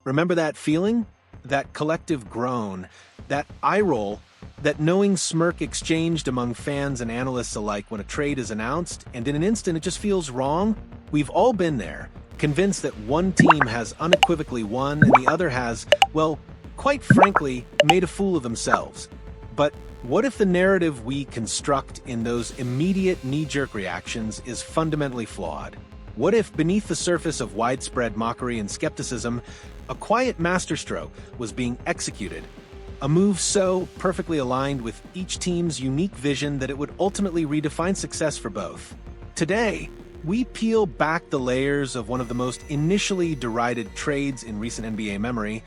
Remember that feeling? That collective groan, that eye roll, that knowing smirk exchanged among fans and analysts alike when a trade is announced, and in an instant it just feels wrong? We've all been there, convinced that one team has unequivocally won and the other has, well, quite frankly, made a fool of themselves. But what if the narrative we construct in those immediate knee-jerk reactions is fundamentally flawed? What if, beneath the surface of widespread mockery and skepticism, a quiet masterstroke was being executed? A move so perfectly aligned with each team's unique vision that it would ultimately redefine success for both. Today, we peel back the layers of one of the most initially derided trades in recent NBA memory,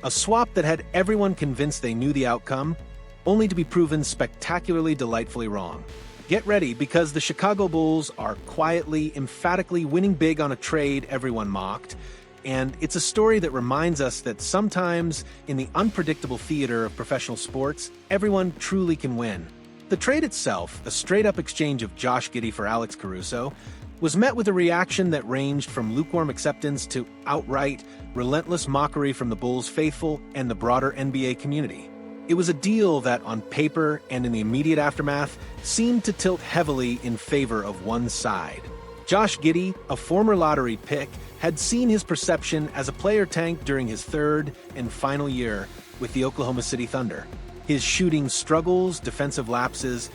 a swap that had everyone convinced they knew the outcome, only to be proven spectacularly delightfully wrong. Get ready, because the Chicago Bulls are quietly, emphatically winning big on a trade everyone mocked, and it's a story that reminds us that sometimes, in the unpredictable theater of professional sports, everyone truly can win. The trade itself, a straight-up exchange of Josh Giddey for Alex Caruso, was met with a reaction that ranged from lukewarm acceptance to outright, relentless mockery from the Bulls' faithful and the broader NBA community. It was a deal that, on paper and in the immediate aftermath, seemed to tilt heavily in favor of one side. Josh Giddey, a former lottery pick, had seen his perception as a player tank during his third and final year with the Oklahoma City Thunder. His shooting struggles, defensive lapses,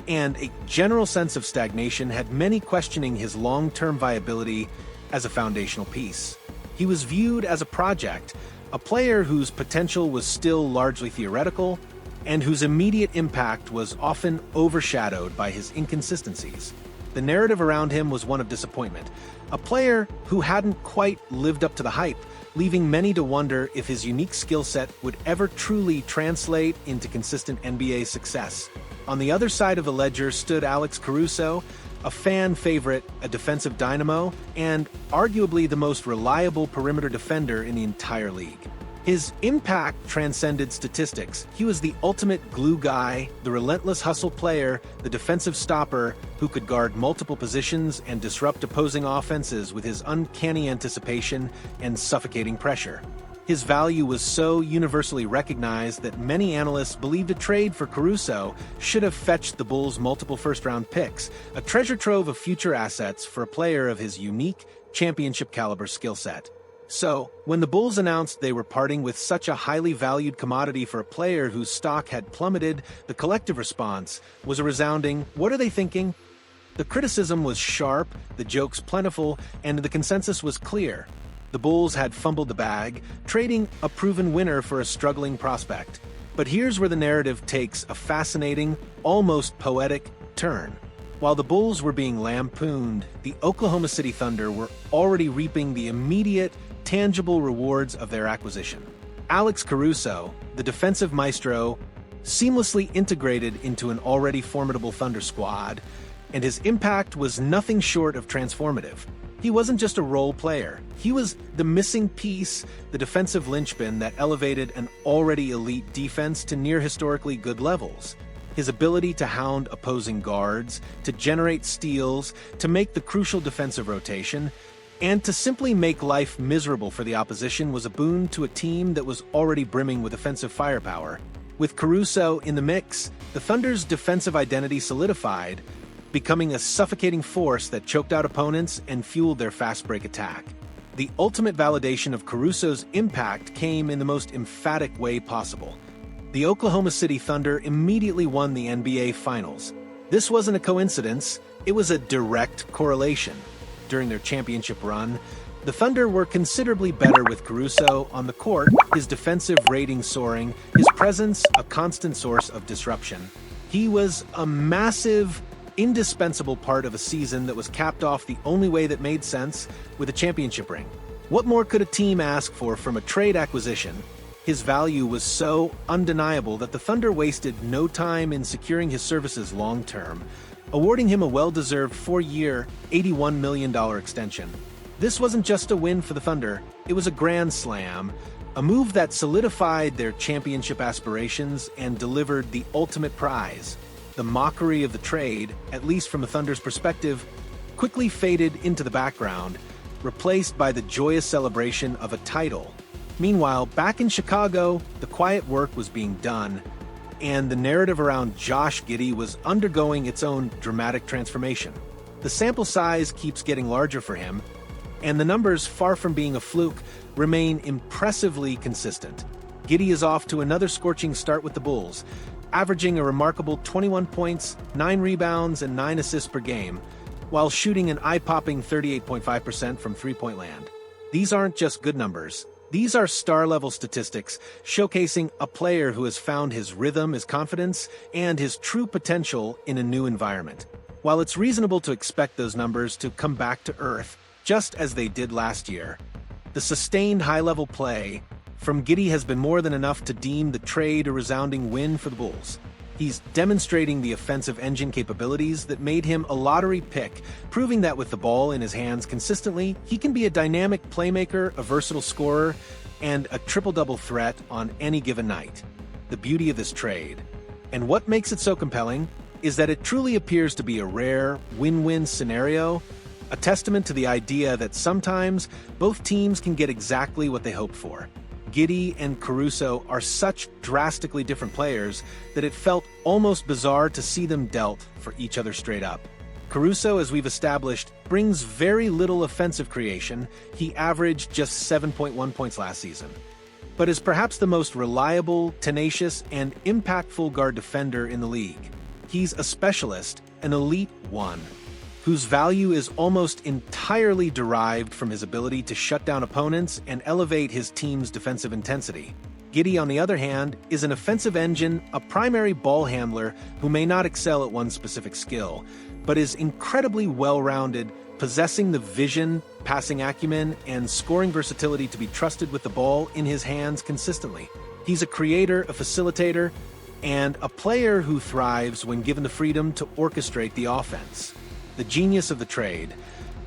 and a general sense of stagnation had many questioning his long-term viability as a foundational piece. He was viewed as a project, a player whose potential was still largely theoretical, and whose immediate impact was often overshadowed by his inconsistencies. The narrative around him was one of disappointment, a player who hadn't quite lived up to the hype, leaving many to wonder if his unique skill set would ever truly translate into consistent NBA success. On the other side of the ledger stood Alex Caruso, a fan favorite, a defensive dynamo, and arguably the most reliable perimeter defender in the entire league. His impact transcended statistics. He was the ultimate glue guy, the relentless hustle player, the defensive stopper who could guard multiple positions and disrupt opposing offenses with his uncanny anticipation and suffocating pressure. His value was so universally recognized that many analysts believed a trade for Caruso should have fetched the Bulls multiple first-round picks, a treasure trove of future assets for a player of his unique, championship-caliber skill set. So, when the Bulls announced they were parting with such a highly valued commodity for a player whose stock had plummeted, the collective response was a resounding, "What are they thinking?" The criticism was sharp, the jokes plentiful, and the consensus was clear. The Bulls had fumbled the bag, trading a proven winner for a struggling prospect. But here's where the narrative takes a fascinating, almost poetic turn. While the Bulls were being lampooned, the Oklahoma City Thunder were already reaping the immediate, tangible rewards of their acquisition. Alex Caruso, the defensive maestro, seamlessly integrated into an already formidable Thunder squad, and his impact was nothing short of transformative. He wasn't just a role player. He was the missing piece, the defensive linchpin that elevated an already elite defense to near historically good levels. His ability to hound opposing guards, to generate steals, to make the crucial defensive rotation, and to simply make life miserable for the opposition was a boon to a team that was already brimming with offensive firepower. With Caruso in the mix, the Thunder's defensive identity solidified, becoming a suffocating force that choked out opponents and fueled their fast-break attack. The ultimate validation of Caruso's impact came in the most emphatic way possible. The Oklahoma City Thunder immediately won the NBA Finals. This wasn't a coincidence, it was a direct correlation. During their championship run, the Thunder were considerably better with Caruso on the court, his defensive rating soaring, his presence a constant source of disruption. He was a massive, indispensable part of a season that was capped off the only way that made sense, with a championship ring. What more could a team ask for from a trade acquisition? His value was so undeniable that the Thunder wasted no time in securing his services long-term, awarding him a well-deserved 4-year, $81 million extension. This wasn't just a win for the Thunder, it was a grand slam, a move that solidified their championship aspirations and delivered the ultimate prize. The mockery of the trade, at least from the Thunder's perspective, quickly faded into the background, replaced by the joyous celebration of a title. Meanwhile, back in Chicago, the quiet work was being done, and the narrative around Josh Giddey was undergoing its own dramatic transformation. The sample size keeps getting larger for him, and the numbers, far from being a fluke, remain impressively consistent. Giddey is off to another scorching start with the Bulls, averaging a remarkable 21 points, 9 rebounds, and 9 assists per game, while shooting an eye-popping 38.5% from three-point land. These aren't just good numbers. These are star-level statistics showcasing a player who has found his rhythm, his confidence, and his true potential in a new environment. While it's reasonable to expect those numbers to come back to earth, just as they did last year, the sustained high-level play from Giddey has been more than enough to deem the trade a resounding win for the Bulls. He's demonstrating the offensive engine capabilities that made him a lottery pick, proving that with the ball in his hands consistently, he can be a dynamic playmaker, a versatile scorer, and a triple-double threat on any given night. The beauty of this trade, and what makes it so compelling, is that it truly appears to be a rare win-win scenario, a testament to the idea that sometimes both teams can get exactly what they hoped for. Giddey and Caruso are such drastically different players that it felt almost bizarre to see them dealt for each other straight up. Caruso, as we've established, brings very little offensive creation. He averaged just 7.1 points last season, but is perhaps the most reliable, tenacious, and impactful guard defender in the league. He's a specialist, an elite one, whose value is almost entirely derived from his ability to shut down opponents and elevate his team's defensive intensity. Giddey, on the other hand, is an offensive engine, a primary ball handler who may not excel at one specific skill, but is incredibly well-rounded, possessing the vision, passing acumen, and scoring versatility to be trusted with the ball in his hands consistently. He's a creator, a facilitator, and a player who thrives when given the freedom to orchestrate the offense. The genius of the trade,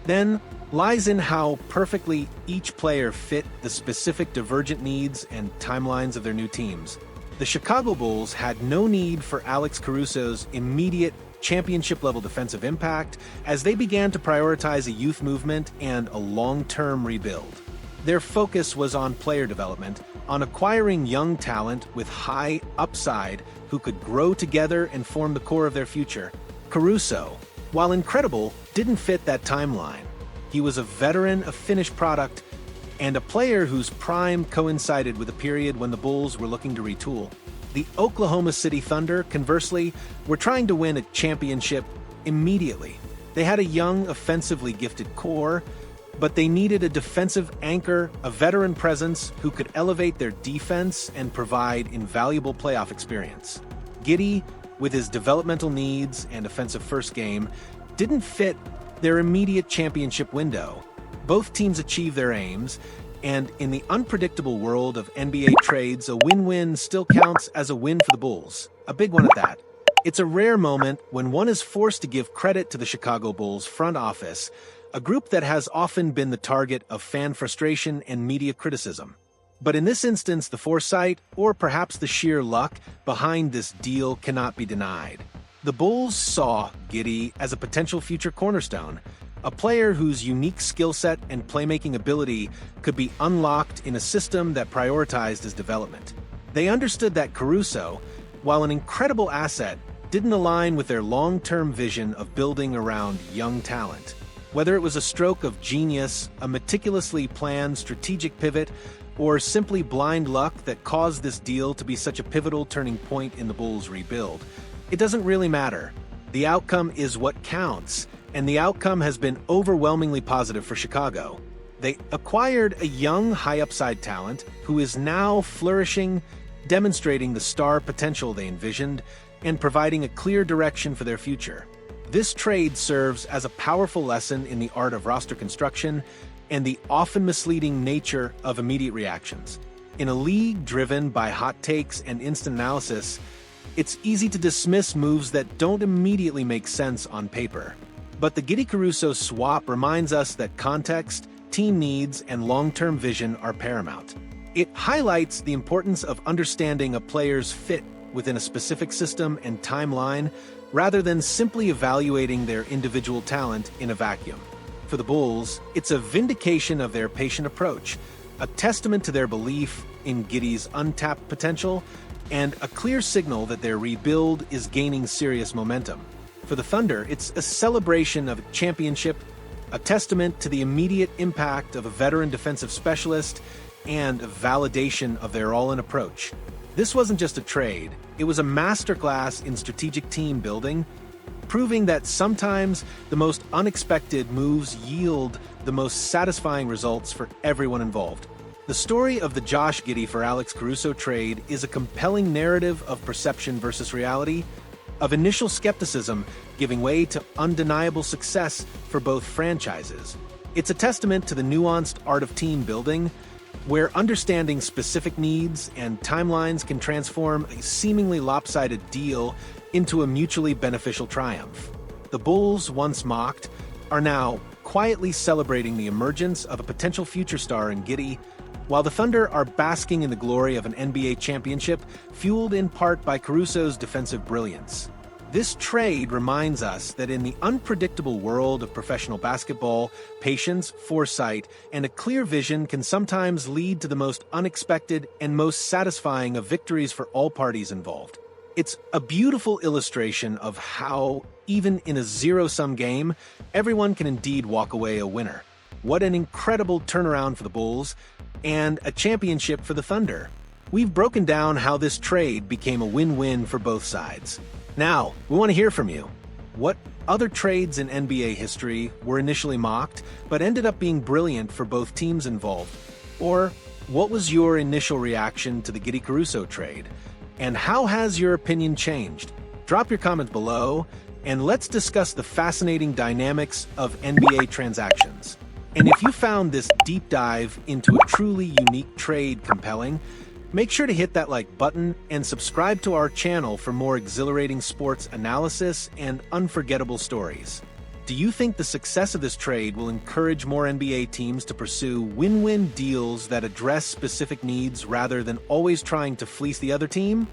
then, lies in how perfectly each player fit the specific divergent needs and timelines of their new teams. The Chicago Bulls had no need for Alex Caruso's immediate championship-level defensive impact as they began to prioritize a youth movement and a long-term rebuild. Their focus was on player development, on acquiring young talent with high upside who could grow together and form the core of their future. Caruso, while incredible, didn't fit that timeline. He was a veteran, a finished product, and a player whose prime coincided with a period when the Bulls were looking to retool. The Oklahoma City Thunder, conversely, were trying to win a championship immediately. They had a young, offensively gifted core, but they needed a defensive anchor, a veteran presence who could elevate their defense and provide invaluable playoff experience. Giddey, with his developmental needs and offensive first game, didn't fit their immediate championship window. Both teams achieved their aims, and in the unpredictable world of NBA trades, a win-win still counts as a win for the Bulls. A big one at that. It's a rare moment when one is forced to give credit to the Chicago Bulls front office, a group that has often been the target of fan frustration and media criticism. But in this instance, the foresight, or perhaps the sheer luck, behind this deal cannot be denied. The Bulls saw Giddey as a potential future cornerstone, a player whose unique skill set and playmaking ability could be unlocked in a system that prioritized his development. They understood that Caruso, while an incredible asset, didn't align with their long-term vision of building around young talent. Whether it was a stroke of genius, a meticulously planned strategic pivot, or simply blind luck that caused this deal to be such a pivotal turning point in the Bulls' rebuild, it doesn't really matter. The outcome is what counts, and the outcome has been overwhelmingly positive for Chicago. They acquired a young, high-upside talent who is now flourishing, demonstrating the star potential they envisioned, and providing a clear direction for their future. This trade serves as a powerful lesson in the art of roster construction and the often misleading nature of immediate reactions. In a league driven by hot takes and instant analysis, it's easy to dismiss moves that don't immediately make sense on paper. But the Giddey-Caruso swap reminds us that context, team needs, and long-term vision are paramount. It highlights the importance of understanding a player's fit within a specific system and timeline, rather than simply evaluating their individual talent in a vacuum. For the Bulls, it's a vindication of their patient approach, a testament to their belief in Giddey's untapped potential, and a clear signal that their rebuild is gaining serious momentum. For the Thunder, it's a celebration of a championship, a testament to the immediate impact of a veteran defensive specialist, and a validation of their all-in approach. This wasn't just a trade, it was a masterclass in strategic team building, proving that sometimes the most unexpected moves yield the most satisfying results for everyone involved. The story of the Josh Giddey for Alex Caruso trade is a compelling narrative of perception versus reality, of initial skepticism giving way to undeniable success for both franchises. It's a testament to the nuanced art of team building, where understanding specific needs and timelines can transform a seemingly lopsided deal into a mutually beneficial triumph. The Bulls, once mocked, are now quietly celebrating the emergence of a potential future star in Giddey, while the Thunder are basking in the glory of an NBA championship, fueled in part by Caruso's defensive brilliance. This trade reminds us that in the unpredictable world of professional basketball, patience, foresight, and a clear vision can sometimes lead to the most unexpected and most satisfying of victories for all parties involved. It's a beautiful illustration of how, even in a zero-sum game, everyone can indeed walk away a winner. What an incredible turnaround for the Bulls, and a championship for the Thunder. We've broken down how this trade became a win-win for both sides. Now, we want to hear from you. What other trades in NBA history were initially mocked, but ended up being brilliant for both teams involved? Or, what was your initial reaction to the Giddey-Caruso trade? And how has your opinion changed? Drop your comments below, and let's discuss the fascinating dynamics of NBA transactions. And if you found this deep dive into a truly unique trade compelling, make sure to hit that like button and subscribe to our channel for more exhilarating sports analysis and unforgettable stories. Do you think the success of this trade will encourage more NBA teams to pursue win-win deals that address specific needs rather than always trying to fleece the other team?